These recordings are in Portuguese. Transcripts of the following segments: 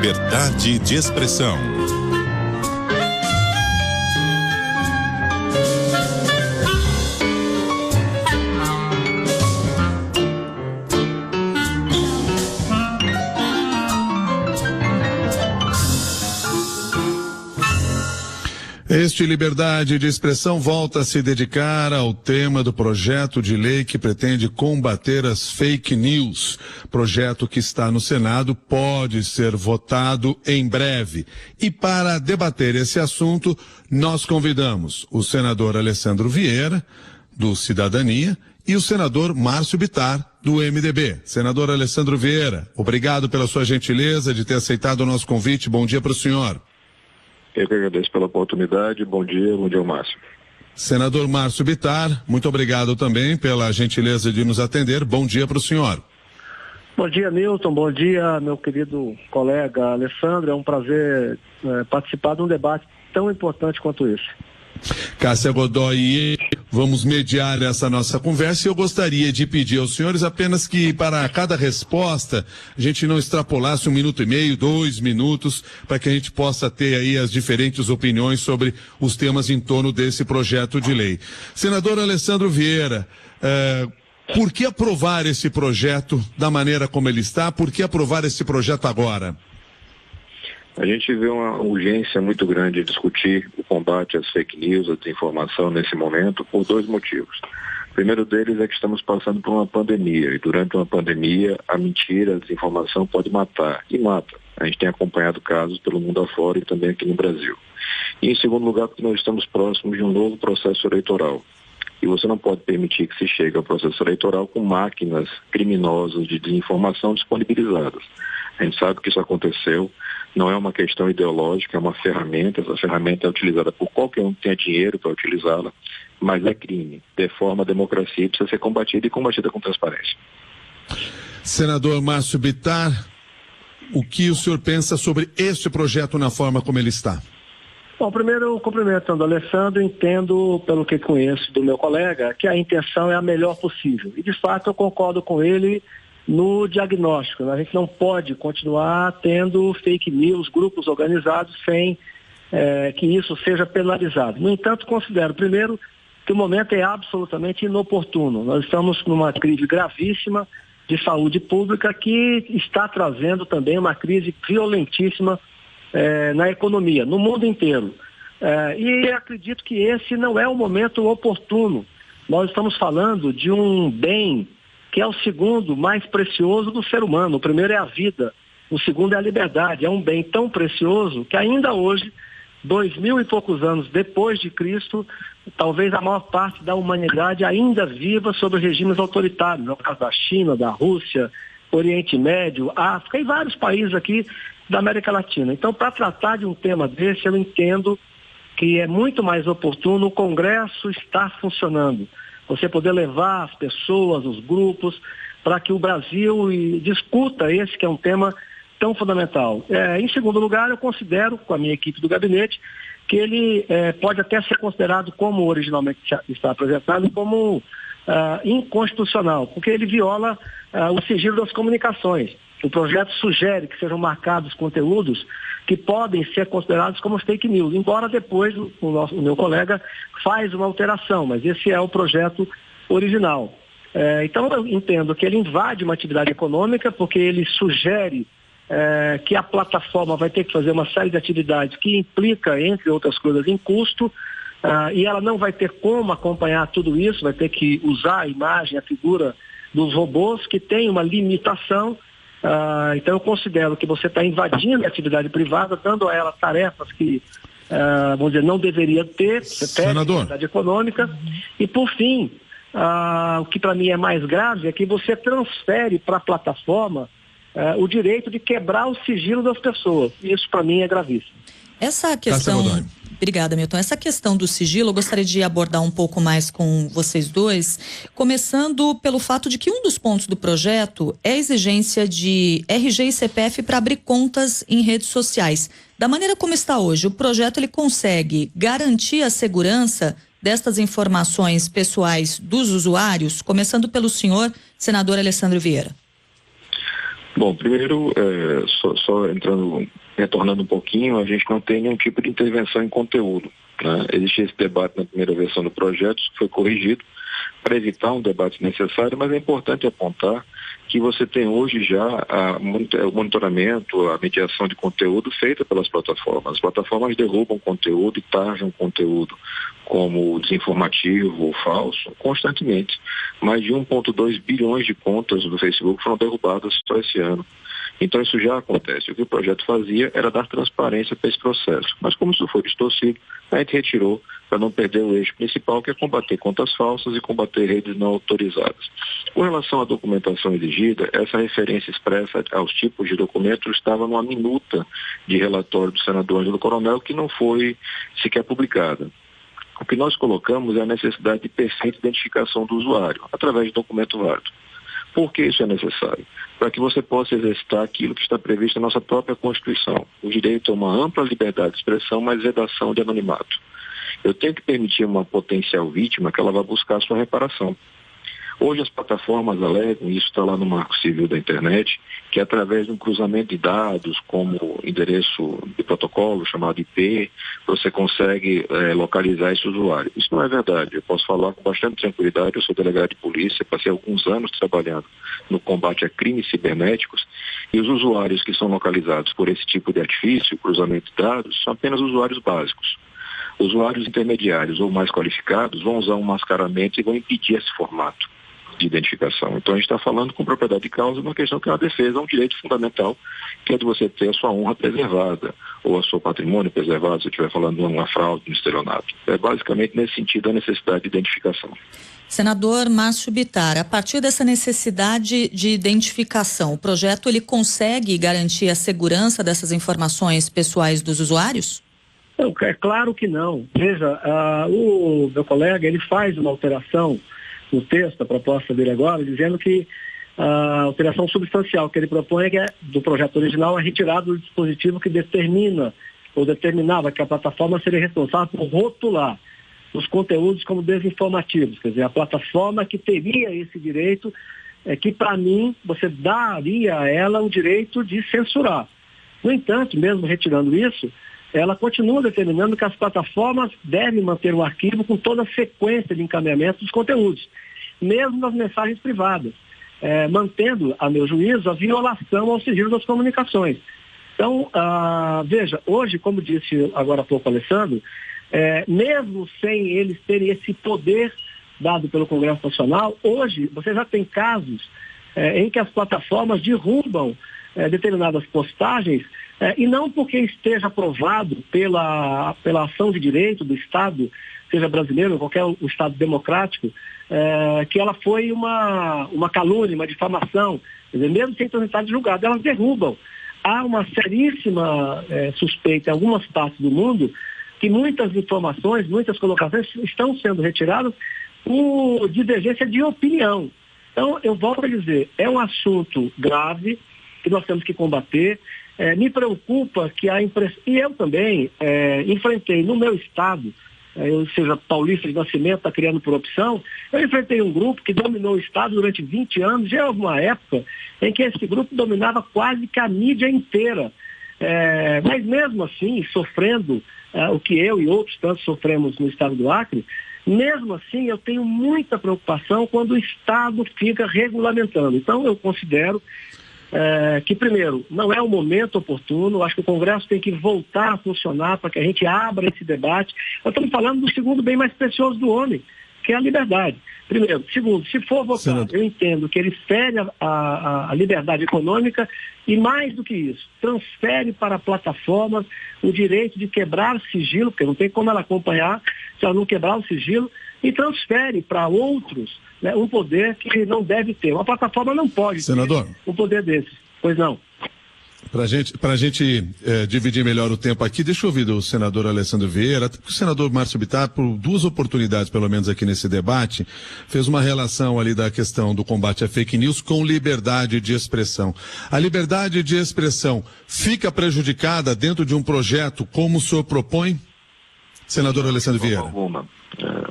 Liberdade de expressão. Este Liberdade de Expressão volta a se dedicar ao tema do projeto de lei que pretende combater as fake news. Projeto que está no Senado, pode ser votado em breve. E para debater esse assunto, nós convidamos o senador Alessandro Vieira, do Cidadania, e o senador Márcio Bittar, do MDB. Senador Alessandro Vieira, obrigado pela sua gentileza de ter aceitado o nosso convite. Bom dia para o senhor. Eu que agradeço pela oportunidade. Bom dia, Márcio. Senador Márcio Bittar, muito obrigado também pela gentileza de nos atender. Bom dia para o senhor. Bom dia, Milton. Bom dia, meu querido colega Alessandro. É um prazer participar de um debate tão importante quanto esse. Cássia Godoy, vamos mediar essa nossa conversa e eu gostaria de pedir aos senhores apenas que para cada resposta a gente não extrapolasse 1 minuto e meio, 2 minutos, para que a gente possa ter aí as diferentes opiniões sobre os temas em torno desse projeto de lei. Senador Alessandro Vieira, por que aprovar esse projeto da maneira como ele está? Por que aprovar esse projeto agora? A gente vê uma urgência muito grande de discutir o combate às fake news, à desinformação nesse momento, por 2 motivos. O primeiro deles é que estamos passando por uma pandemia, e durante uma pandemia a mentira, a desinformação pode matar, e mata. A gente tem acompanhado casos pelo mundo afora e também aqui no Brasil. E em segundo lugar, porque nós estamos próximos de um novo processo eleitoral. E você não pode permitir que se chegue ao processo eleitoral com máquinas criminosas de desinformação disponibilizadas. A gente sabe que isso aconteceu, não é uma questão ideológica, é uma ferramenta. Essa ferramenta é utilizada por qualquer um que tenha dinheiro para utilizá-la, mas é crime, deforma a democracia e precisa ser combatida e combatida com transparência. Senador Márcio Bittar, o que o senhor pensa sobre este projeto na forma como ele está? Bom, primeiro, cumprimentando o Alessandro, entendo, pelo que conheço do meu colega, que a intenção é a melhor possível. E, de fato, eu concordo com ele no diagnóstico. A gente não pode continuar tendo fake news, grupos organizados, sem que isso seja penalizado. No entanto, considero, primeiro, que o momento é absolutamente inoportuno. Nós estamos numa crise gravíssima de saúde pública que está trazendo também uma crise violentíssima na economia, no mundo inteiro. E acredito que esse não é o momento oportuno. Nós estamos falando de um bem que é o segundo mais precioso do ser humano. O primeiro é a vida, o segundo é a liberdade. É um bem tão precioso que ainda hoje, 2000 e poucos anos depois de Cristo, talvez a maior parte da humanidade ainda viva sob regimes autoritários. No caso da China, da Rússia, Oriente Médio, África e vários países aqui da América Latina. Então, para tratar de um tema desse, eu entendo que é muito mais oportuno o Congresso estar funcionando. Você poder levar as pessoas, os grupos, para que o Brasil discuta esse que é um tema tão fundamental. Em segundo lugar, eu considero, com a minha equipe do gabinete, que ele pode até ser considerado, como originalmente está apresentado, como inconstitucional, porque ele viola o sigilo das comunicações. O projeto sugere que sejam marcados conteúdos que podem ser considerados como fake news, embora depois o meu colega faz uma alteração, mas esse é o projeto original. Então eu entendo que ele invade uma atividade econômica, porque ele sugere que a plataforma vai ter que fazer uma série de atividades que implica, entre outras coisas, em custo, e ela não vai ter como acompanhar tudo isso, vai ter que usar a imagem, a figura dos robôs, que tem uma limitação. Então eu considero que você está invadindo a atividade privada, dando a ela tarefas que, vamos dizer, não deveria ter. Você perde a atividade econômica. E por fim, o que para mim é mais grave é que você transfere para a plataforma o direito de quebrar o sigilo das pessoas. Isso para mim é gravíssimo. Essa questão... Obrigada, Milton. Essa questão do sigilo, eu gostaria de abordar um pouco mais com vocês dois, começando pelo fato de que um dos pontos do projeto é a exigência de RG e CPF para abrir contas em redes sociais. Da maneira como está hoje, o projeto ele consegue garantir a segurança destas informações pessoais dos usuários, começando pelo senhor, senador Alessandro Vieira. Bom, primeiro, retornando um pouquinho, a gente não tem nenhum tipo de intervenção em conteúdo, né? Existe esse debate na primeira versão do projeto, que foi corrigido para evitar um debate necessário, mas é importante apontar que você tem hoje já o monitoramento, a mediação de conteúdo feita pelas plataformas. As plataformas derrubam conteúdo e tarjam conteúdo como desinformativo ou falso constantemente. Mais de 1,2 bilhões de contas do Facebook foram derrubadas só esse ano. Então isso já acontece. O que o projeto fazia era dar transparência para esse processo. Mas como isso foi distorcido, a gente retirou para não perder o eixo principal, que é combater contas falsas e combater redes não autorizadas. Com relação à documentação exigida, essa referência expressa aos tipos de documentos estava numa minuta de relatório do senador Ângelo Coronel, que não foi sequer publicada. O que nós colocamos é a necessidade de perfeita identificação do usuário, através de documento válido. Por que isso é necessário? Para que você possa exercitar aquilo que está previsto na nossa própria Constituição, o direito a uma ampla liberdade de expressão, mas vedação de anonimato. Eu tenho que permitir a uma potencial vítima que ela vá buscar a sua reparação. Hoje as plataformas alegam, e isso está lá no Marco Civil da Internet, que através de um cruzamento de dados, como endereço de protocolo, chamado IP, você consegue localizar esse usuário. Isso não é verdade. Eu posso falar com bastante tranquilidade, eu sou delegado de polícia, passei alguns anos trabalhando no combate a crimes cibernéticos, e os usuários que são localizados por esse tipo de artifício, cruzamento de dados, são apenas usuários básicos. Usuários intermediários ou mais qualificados vão usar um mascaramento e vão impedir esse formato de identificação. Então a gente está falando com propriedade de causa uma questão que é uma defesa, um direito fundamental, que é de você ter a sua honra preservada, ou a seu patrimônio preservado, se estiver falando de uma fraude, um estelionato. É basicamente nesse sentido a necessidade de identificação. Senador Márcio Bittar, a partir dessa necessidade de identificação, o projeto ele consegue garantir a segurança dessas informações pessoais dos usuários? Não, é claro que não. Veja, o meu colega ele faz uma alteração no texto, a proposta dele agora, dizendo que a alteração substancial que ele propõe do projeto original é retirado do dispositivo que determina ou determinava que a plataforma seria responsável por rotular os conteúdos como desinformativos. Quer dizer, a plataforma que teria esse direito que, para mim, você daria a ela o direito de censurar. No entanto, mesmo retirando isso, ela continua determinando que as plataformas devem manter o arquivo com toda a sequência de encaminhamento dos conteúdos, mesmo nas mensagens privadas, mantendo, a meu juízo, a violação ao sigilo das comunicações. Então, veja, hoje, como disse agora há pouco o Alessandro, mesmo sem eles terem esse poder dado pelo Congresso Nacional, hoje você já tem casos em que as plataformas derrubam determinadas postagens, e não porque esteja aprovado pela ação de direito do Estado, seja brasileiro ou qualquer Estado democrático, que ela foi uma calúnia, uma difamação. Quer dizer, mesmo sem transitar de julgado, elas derrubam. Há uma seríssima suspeita em algumas partes do mundo que muitas informações, muitas colocações estão sendo retiradas por divergência de opinião. Então, eu volto a dizer, é um assunto grave que nós temos que combater. Me preocupa que a impressão... E eu também enfrentei no meu estado, ou seja, paulista de nascimento, está criando por opção, eu enfrentei um grupo que dominou o estado durante 20 anos, já houve uma época em que esse grupo dominava quase que a mídia inteira. Mas mesmo assim, sofrendo o que eu e outros tantos sofremos no estado do Acre, mesmo assim eu tenho muita preocupação quando o Estado fica regulamentando. Então eu considero que, primeiro, não é o momento oportuno. Acho que o Congresso tem que voltar a funcionar para que a gente abra esse debate. Nós estamos falando do segundo bem mais precioso do homem, que é a liberdade. Primeiro. Segundo, se for votar, eu entendo que ele fere a liberdade econômica e, mais do que isso, transfere para plataformas o direito de quebrar sigilo, porque não tem como ela acompanhar se ela não quebrar o sigilo, e transfere para outros, né, um poder que não deve ter. Uma plataforma não pode ter um poder desse. Pois não. Para a gente dividir melhor o tempo aqui, deixa eu ouvir do senador Alessandro Vieira, o senador Márcio Bittar, por duas oportunidades, pelo menos aqui nesse debate, fez uma relação ali da questão do combate à fake news com liberdade de expressão. A liberdade de expressão fica prejudicada dentro de um projeto como o senhor propõe? Senador Alessandro Vieira.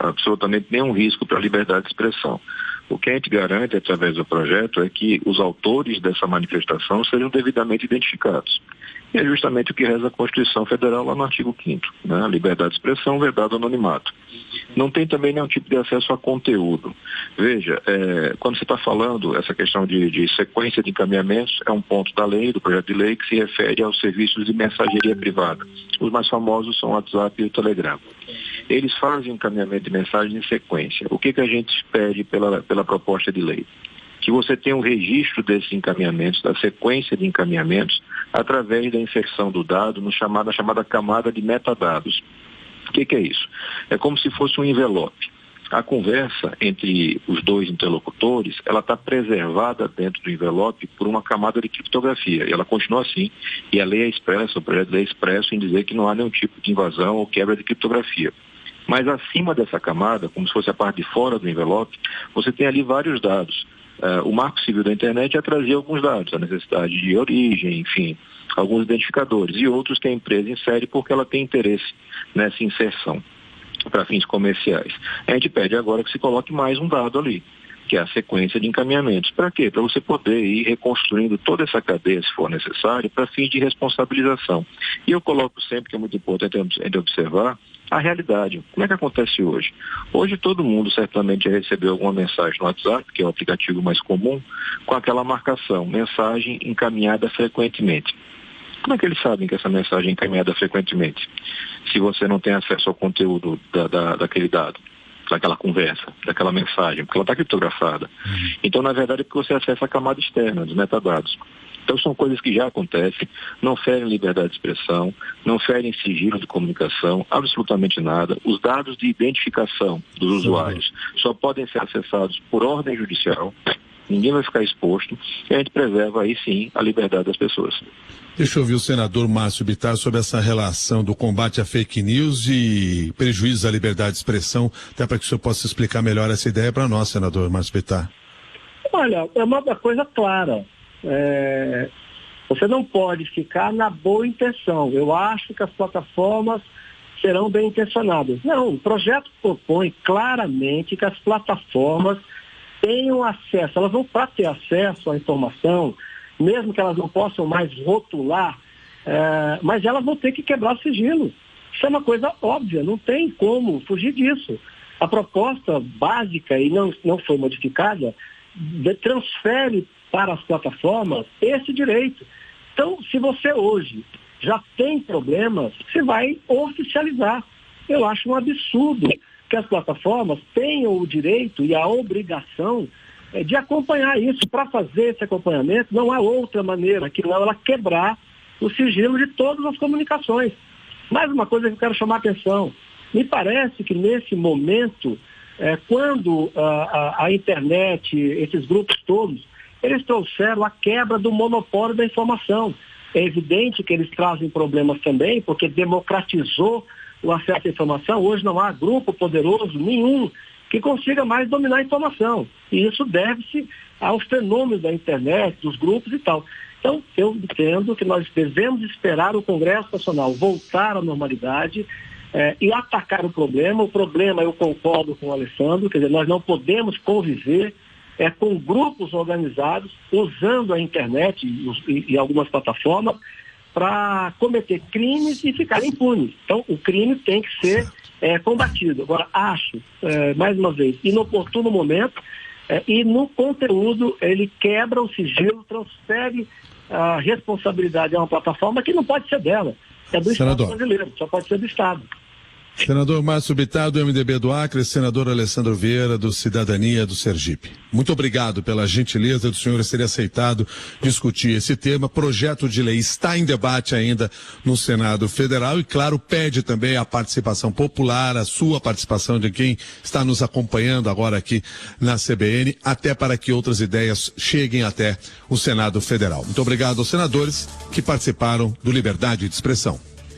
Absolutamente nenhum risco para a liberdade de expressão. O que a gente garante através do projeto é que os autores dessa manifestação sejam devidamente identificados. E é justamente o que reza a Constituição Federal lá no artigo 5º, né? Liberdade de expressão, vedado anonimato. Não tem também nenhum tipo de acesso a conteúdo. Veja, quando você está falando, essa questão de sequência de encaminhamentos é um ponto da lei, do projeto de lei, que se refere aos serviços de mensageria privada. Os mais famosos são o WhatsApp e o Telegram. Eles fazem um encaminhamento de mensagem em sequência. O que a gente pede pela proposta de lei? Que você tenha um registro desses encaminhamentos, da sequência de encaminhamentos, através da inserção do dado na chamada camada de metadados. O que é isso? É como se fosse um envelope. A conversa entre os dois interlocutores, ela está preservada dentro do envelope por uma camada de criptografia. E ela continua assim. E a lei é expressa, o projeto de lei é expresso em dizer que não há nenhum tipo de invasão ou quebra de criptografia. Mas acima dessa camada, como se fosse a parte de fora do envelope, você tem ali vários dados. O Marco Civil da Internet já trazia alguns dados, a necessidade de origem, enfim, alguns identificadores, e outros que a empresa insere porque ela tem interesse nessa inserção para fins comerciais. A gente pede agora que se coloque mais um dado ali, que é a sequência de encaminhamentos. Para quê? Para você poder ir reconstruindo toda essa cadeia, se for necessário, para fins de responsabilização. E eu coloco sempre, que é muito importante observar, a realidade. Como é que acontece hoje? Hoje todo mundo certamente já recebeu alguma mensagem no WhatsApp, que é o aplicativo mais comum, com aquela marcação, mensagem encaminhada frequentemente. Como é que eles sabem que essa mensagem é encaminhada frequentemente? Se você não tem acesso ao conteúdo daquele dado, daquela conversa, daquela mensagem, porque ela está criptografada. Então, na verdade, é porque você acessa a camada externa dos metadados. Então, são coisas que já acontecem, não ferem liberdade de expressão, não ferem sigilo de comunicação, absolutamente nada. Os dados de identificação dos usuários só podem ser acessados por ordem judicial, ninguém vai ficar exposto, e a gente preserva aí sim a liberdade das pessoas. Deixa eu ouvir o senador Márcio Bittar sobre essa relação do combate à fake news e prejuízos à liberdade de expressão, até para que o senhor possa explicar melhor essa ideia para nós, senador Márcio Bittar. Olha, é uma coisa clara. Você não pode ficar na boa intenção. Eu acho que as plataformas serão bem intencionadas. Não, o projeto propõe claramente que as plataformas tenham acesso, elas vão para ter acesso à informação, mesmo que elas não possam mais rotular, mas elas vão ter que quebrar o sigilo. Isso é uma coisa óbvia, não tem como fugir disso. A proposta básica, e não foi modificada, transfere para as plataformas esse direito. Então, se você hoje já tem problemas, você vai oficializar. Eu acho um absurdo que as plataformas tenham o direito e a obrigação de acompanhar isso. Para fazer esse acompanhamento, não há outra maneira que não ela quebrar o sigilo de todas as comunicações. Mais uma coisa que eu quero chamar a atenção. Me parece que nesse momento, quando a internet, esses grupos todos, eles trouxeram a quebra do monopólio da informação. É evidente que eles trazem problemas também, porque democratizou o acesso à informação. Hoje não há grupo poderoso nenhum que consiga mais dominar a informação. E isso deve-se ao fenômeno da internet, dos grupos e tal. Então, eu entendo que nós devemos esperar o Congresso Nacional voltar à normalidade e atacar o problema. O problema, eu concordo com o Alessandro, quer dizer, nós não podemos conviver com grupos organizados usando a internet e algumas plataformas para cometer crimes e ficar impunes. Então, o crime tem que ser combatido. Agora, acho, mais uma vez, inoportuno momento, e no conteúdo ele quebra o sigilo, transfere a responsabilidade a uma plataforma que não pode ser dela, é do Estado brasileiro, só pode ser do Estado. Senador Márcio Bittar, do MDB do Acre, senador Alessandro Vieira, do Cidadania do Sergipe. Muito obrigado pela gentileza do senhor ter aceitado discutir esse tema. Projeto de lei está em debate ainda no Senado Federal e, claro, pede também a participação popular, a sua participação de quem está nos acompanhando agora aqui na CBN, até para que outras ideias cheguem até o Senado Federal. Muito obrigado aos senadores que participaram do Liberdade de Expressão.